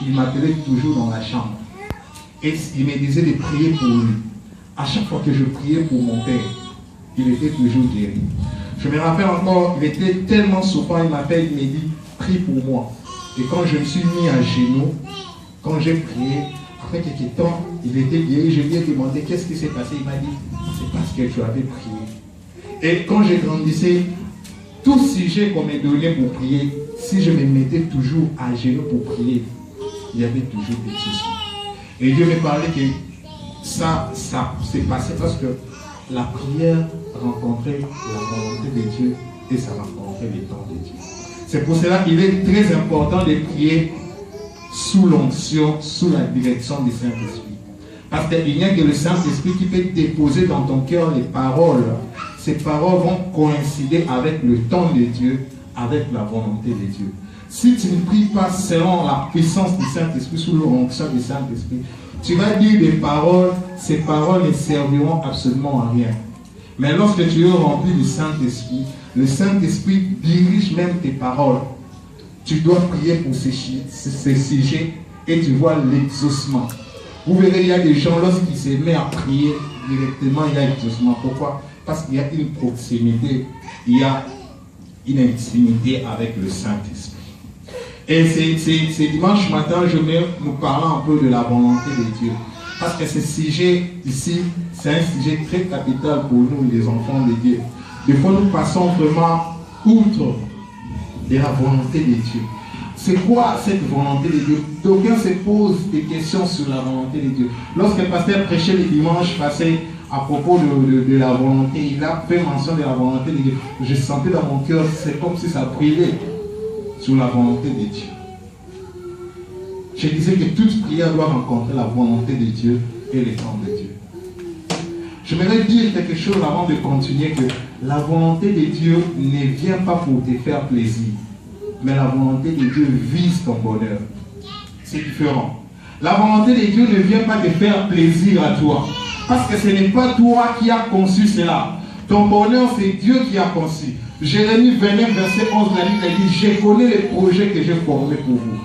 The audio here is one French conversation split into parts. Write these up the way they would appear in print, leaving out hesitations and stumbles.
il m'appelait toujours dans la chambre. Et il me disait de prier pour lui. À chaque fois que je priais pour mon père, il était toujours guéri. Je me rappelle encore, il était tellement souffrant, il m'appelle, il me dit, prie pour moi. Et quand je me suis mis à genoux, quand j'ai prié, après quelques temps, il était guéri. Je lui ai demandé qu'est-ce qui s'est passé. Il m'a dit, c'est parce que tu avais prié. Et quand j'ai grandissé, tout sujet qu'on me donnait pour prier, si je me mettais toujours à genoux pour prier, il y avait toujours des soucis. Et Dieu me parlait que ça s'est passé parce que la prière rencontrait la volonté de Dieu et ça rencontrait les temps de Dieu. C'est pour cela qu'il est très important de prier sous l'onction, sous la direction du Saint-Esprit. Parce qu'il n'y a que le Saint-Esprit qui peut déposer dans ton cœur les paroles. Ces paroles vont coïncider avec le temps de Dieu, avec la volonté de Dieu. Si tu ne pries pas selon la puissance du Saint-Esprit, sous l'onction du Saint-Esprit, tu vas dire des paroles, ces paroles ne serviront absolument à rien. Mais lorsque tu es rempli du Saint-Esprit, le Saint-Esprit dirige même tes paroles. Tu dois prier pour ces sujets et tu vois l'exaucement. Vous verrez, il y a des gens, lorsqu'ils se mettent à prier directement, il y a l'exaucement. Pourquoi? Parce qu'il y a une proximité, il y a une intimité avec le Saint-Esprit. Et c'est dimanche matin, je vais nous parler un peu de la volonté de Dieu. Parce que ce sujet ici, c'est un sujet très capital pour nous, les enfants de Dieu. Des fois, nous passons vraiment outre de la volonté de Dieu. C'est quoi cette volonté de Dieu? D'aucuns se posent des questions sur la volonté de Dieu. Lorsque le pasteur prêchait le dimanche passé à propos de la volonté, il a fait mention de la volonté de Dieu. Je sentais dans mon cœur, c'est comme si ça brillait sur la volonté de Dieu. Je disais que toute prière doit rencontrer la volonté de Dieu et le temps de Dieu. Je voudrais dire quelque chose avant de continuer, que la volonté de Dieu ne vient pas pour te faire plaisir, mais la volonté de Dieu vise ton bonheur. C'est différent. La volonté de Dieu ne vient pas te faire plaisir à toi, parce que ce n'est pas toi qui as conçu cela. Ton bonheur, c'est Dieu qui a conçu. Jérémie 29, verset 11, la Bible dit, je connais les projets que j'ai formés pour vous.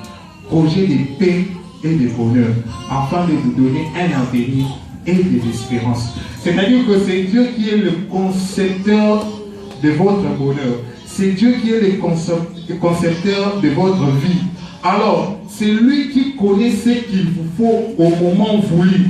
Projets de paix et de bonheur, afin de vous donner un avenir et de l'espérance. C'est-à-dire que c'est Dieu qui est le concepteur de votre bonheur. C'est Dieu qui est le concepteur de votre vie. Alors, c'est lui qui connaît ce qu'il vous faut au moment voulu.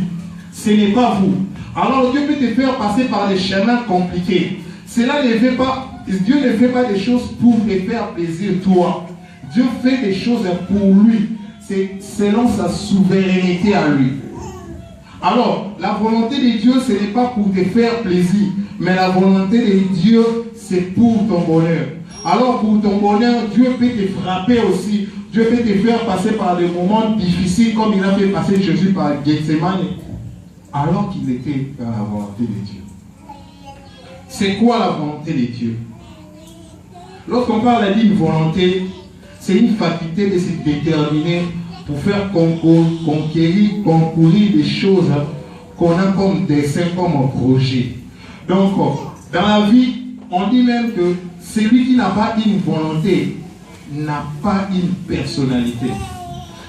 Ce n'est pas vous. Alors, Dieu peut te faire passer par des chemins compliqués. Cela ne fait pas, Dieu ne fait pas des choses pour te faire plaisir, toi. Dieu fait des choses pour lui. C'est selon sa souveraineté à lui. Alors, la volonté de Dieu, ce n'est pas pour te faire plaisir, mais la volonté de Dieu, c'est pour ton bonheur. Alors, pour ton bonheur, Dieu peut te frapper aussi. Dieu peut te faire passer par des moments difficiles, comme il a fait passer Jésus par Gethsemane, alors qu'il était dans la volonté de Dieu. C'est quoi la volonté de Dieu? Lorsqu'on parle d'une volonté, c'est une faculté de se déterminer pour faire concourir des choses qu'on a comme dessein, comme projet. Donc, dans la vie, on dit même que celui qui n'a pas une volonté n'a pas une personnalité.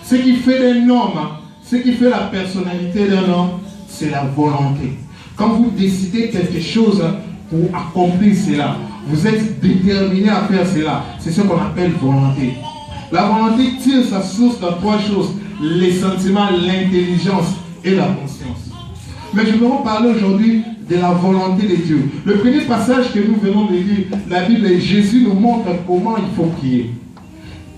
Ce qui fait d'un homme, ce qui fait la personnalité d'un homme, c'est la volonté. Quand vous décidez quelque chose pour accomplir cela, vous êtes déterminé à faire cela. C'est ce qu'on appelle volonté. La volonté tire sa source dans trois choses: les sentiments, l'intelligence et la conscience. Mais je vais vous parler aujourd'hui de la volonté de Dieu. Le premier passage que nous venons de lire, la Bible, Jésus nous montre comment il faut prier.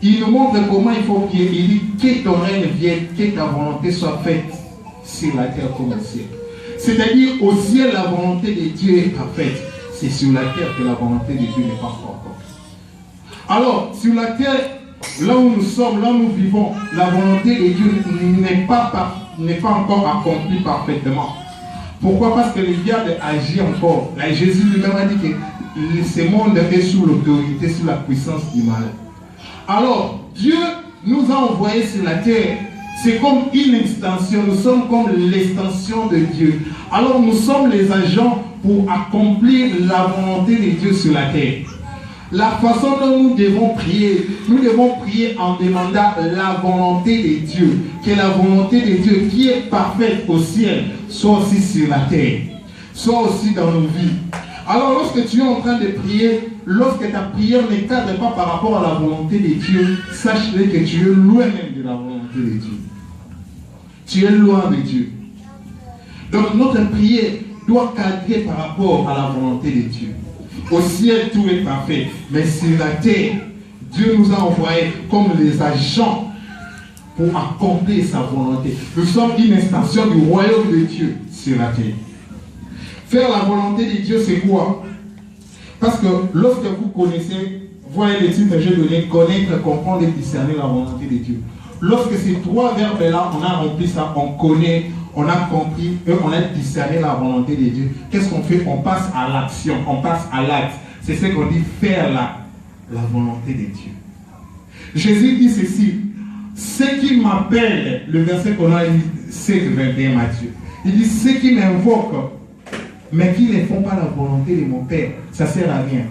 Il nous montre comment il faut prier. Il dit que ton règne vienne, que ta volonté soit faite sur la terre comme au ciel. C'est-à-dire au ciel, la volonté de Dieu est parfaite. C'est sur la terre que la volonté de Dieu n'est pas encore. Alors, sur la terre, là où nous sommes, là où nous vivons, la volonté de Dieu n'est pas encore accomplie parfaitement. Pourquoi? Parce que le diable agit encore. Là, Jésus lui-même a dit que ce monde est sous l'autorité, sous la puissance du mal. Alors, Dieu nous a envoyés sur la terre. C'est comme une extension. Nous sommes comme l'extension de Dieu. Alors, nous sommes les agents pour accomplir la volonté de Dieu sur la terre. La façon dont nous devons prier en demandant la volonté de Dieu. Que la volonté de Dieu qui est parfaite au ciel soit aussi sur la terre, soit aussi dans nos vies. Alors lorsque tu es en train de prier, lorsque ta prière ne cadre pas par rapport à la volonté de Dieu, sache-le que tu es loin même de la volonté de Dieu. Tu es loin de Dieu. Donc notre prière doit cadrer par rapport à la volonté de Dieu. Au ciel, tout est parfait. Mais sur la terre, Dieu nous a envoyés comme les agents pour accomplir sa volonté. Nous sommes une extension du royaume de Dieu sur la terre. Faire la volonté de Dieu, c'est quoi? Parce que lorsque vous connaissez, voyez les titres que j'ai donnés, connaître, comprendre et discerner la volonté de Dieu. Lorsque ces trois verbes-là, on a rempli ça, on connaît, on a compris et on a discerné la volonté de Dieu. Qu'est-ce qu'on fait? On passe à l'action, on passe à l'acte. C'est ce qu'on dit, faire la volonté de Dieu. Jésus dit ceci, ceux qui m'appellent, le verset qu'on a dit, c'est le 21 Matthieu. Il dit, ceux qui m'invoquent, mais qui ne font pas la volonté de mon Père, ça ne sert à rien.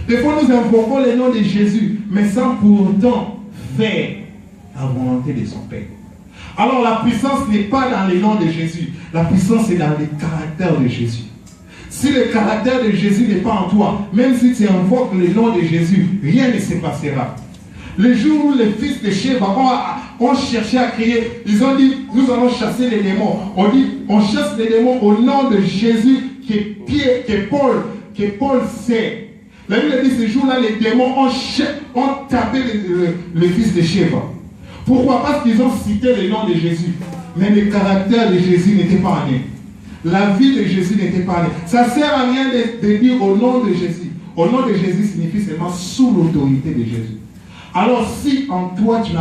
Des fois, nous invoquons le nom de Jésus, mais sans pour autant faire la volonté de son Père. Alors la puissance n'est pas dans les noms de Jésus. La puissance est dans le caractère de Jésus. Si le caractère de Jésus n'est pas en toi, même si tu invoques le nom de Jésus, rien ne se passera. Le jour où les fils de Sheba ont cherché à crier, ils ont dit, nous allons chasser les démons. On dit, on chasse les démons au nom de Jésus que Paul sait. La Bible dit, ce jour-là, les démons ont tapé les fils de Sheba. Pourquoi? Parce qu'ils ont cité le nom de Jésus. Mais le caractère de Jésus n'était pas en eux. La vie de Jésus n'était pas en eux. Ça ne sert à rien de dire au nom de Jésus. Au nom de Jésus signifie seulement sous l'autorité de Jésus. Alors si en toi tu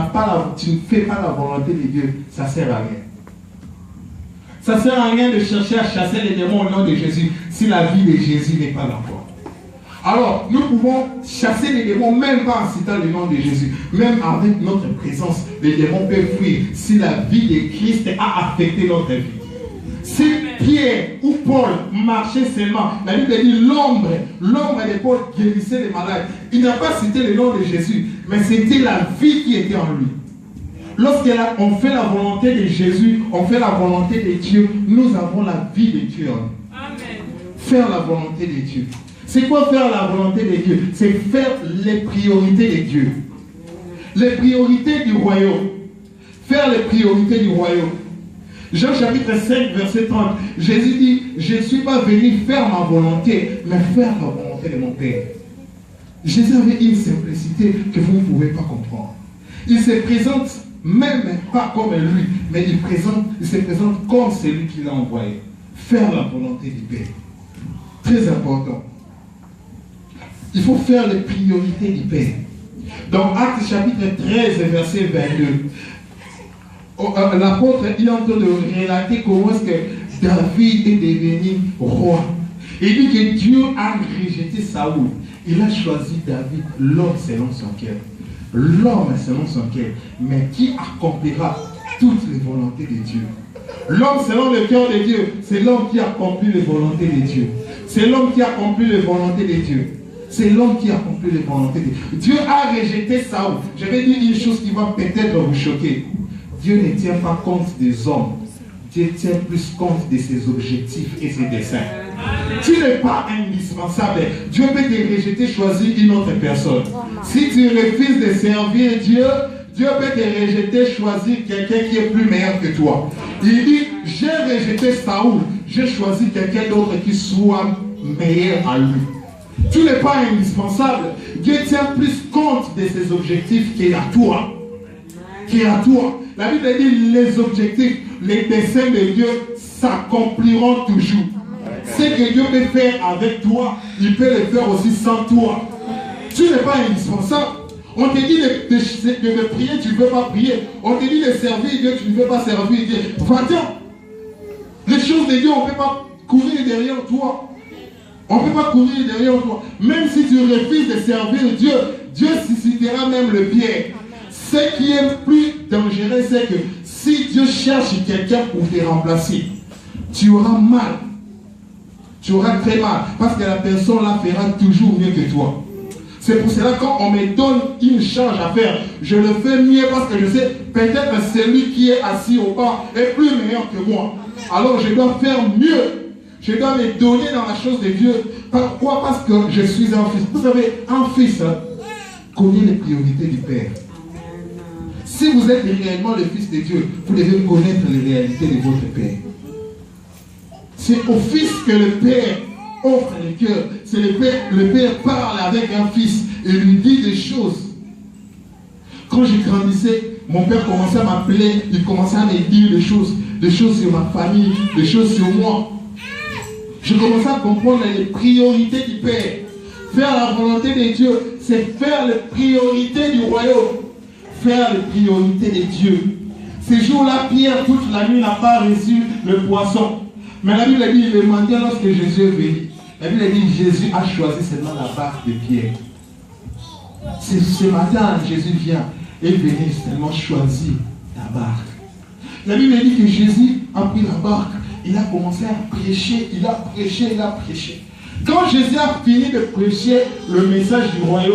ne fais pas la volonté de Dieu, ça ne sert à rien. Ça ne sert à rien de chercher à chasser les démons au nom de Jésus si la vie de Jésus n'est pas dans toi. Alors, nous pouvons chasser les démons, même pas en citant le nom de Jésus. Même avec notre présence, les démons peuvent fuir si la vie de Christ a affecté notre vie. Si Pierre ou Paul marchaient seulement, la Bible dit l'ombre de Paul guérissait les malades. Il n'a pas cité le nom de Jésus, mais c'était la vie qui était en lui. Lorsqu'on fait la volonté de Jésus, on fait la volonté de Dieu, nous avons la vie de Dieu en nous. Amen. Faire la volonté de Dieu. C'est quoi faire la volonté de Dieu? C'est faire les priorités de Dieu. Les priorités du royaume. Faire les priorités du royaume. Jean chapitre 5, verset 30. Jésus dit, je ne suis pas venu faire ma volonté, mais faire la volonté de mon Père. Jésus avait une simplicité que vous ne pouvez pas comprendre. Il se présente même pas comme lui, mais il se présente comme celui qui l'a envoyé. Faire la volonté du Père. Très important. Il faut faire les priorités du Père. Dans Actes chapitre 13, verset 22, l'apôtre est en train de relater comment est-ce que David est devenu roi. Il dit que Dieu a rejeté Saoul. Il a choisi David, l'homme selon son cœur. L'homme selon son cœur, mais qui accomplira toutes les volontés de Dieu. L'homme selon le cœur de Dieu, c'est l'homme qui accomplit les volontés de Dieu. C'est l'homme qui accomplit les volontés de Dieu. C'est l'homme qui accomplit les volontés de Dieu. Dieu a rejeté Saoul. Je vais dire une chose qui va peut-être vous choquer. Dieu ne tient pas compte des hommes. Dieu tient plus compte de ses objectifs et ses desseins. Tu n'es pas indispensable. Dieu peut te rejeter, choisir une autre personne. Si tu refuses de servir Dieu, Dieu peut te rejeter, choisir quelqu'un qui est plus meilleur que toi. Il dit, j'ai rejeté Saoul, j'ai choisi quelqu'un d'autre qui soit meilleur à lui. Tu n'es pas indispensable. Dieu tient plus compte de ses objectifs qu'à toi. Qu'à toi. La Bible dit, les objectifs, les desseins de Dieu s'accompliront toujours. Ce que Dieu peut faire avec toi, il peut le faire aussi sans toi. Tu n'es pas indispensable. On te dit de prier, tu ne veux pas prier. On te dit de servir Dieu, tu ne veux pas servir Dieu. Va-t'en. Les choses de Dieu, on ne peut pas courir derrière toi. On ne peut pas courir derrière toi. Même si tu refuses de servir Dieu, Dieu suscitera même le pied. Ce qui est plus dangereux, c'est que si Dieu cherche quelqu'un pour te remplacer, tu auras mal. Tu auras très mal. Parce que la personne là fera toujours mieux que toi. C'est pour cela quand on me donne une charge à faire, je le fais mieux parce que je sais peut-être que celui qui est assis au banc est plus meilleur que moi. Alors je dois faire mieux. Je dois me donner dans la chose de Dieu. Pourquoi? Parce que je suis un fils. Vous savez, un fils connaît les priorités du Père. Si vous êtes réellement le fils de Dieu, vous devez connaître les réalités de votre Père. C'est au fils que le Père offre le cœur. C'est le Père parle avec un fils et lui dit des choses. Quand je grandissais, mon père commençait à m'appeler, il commençait à me dire des choses sur ma famille, des choses sur moi. Je commençais à comprendre les priorités du Père. Faire la volonté de Dieu, c'est faire les priorités du royaume. Faire les priorités de Dieu. Ces jours-là, Pierre, toute la nuit, n'a pas reçu le poisson. Mais la Bible dit, il demandait lorsque Jésus est venu. La Bible dit, Jésus a choisi seulement la barque de Pierre. Ce matin, Jésus vient et venait seulement choisir la barque. La Bible dit que Jésus a pris la barque. Il a commencé à prêcher, il a prêché, il a prêché. Quand Jésus a fini de prêcher le message du royaume,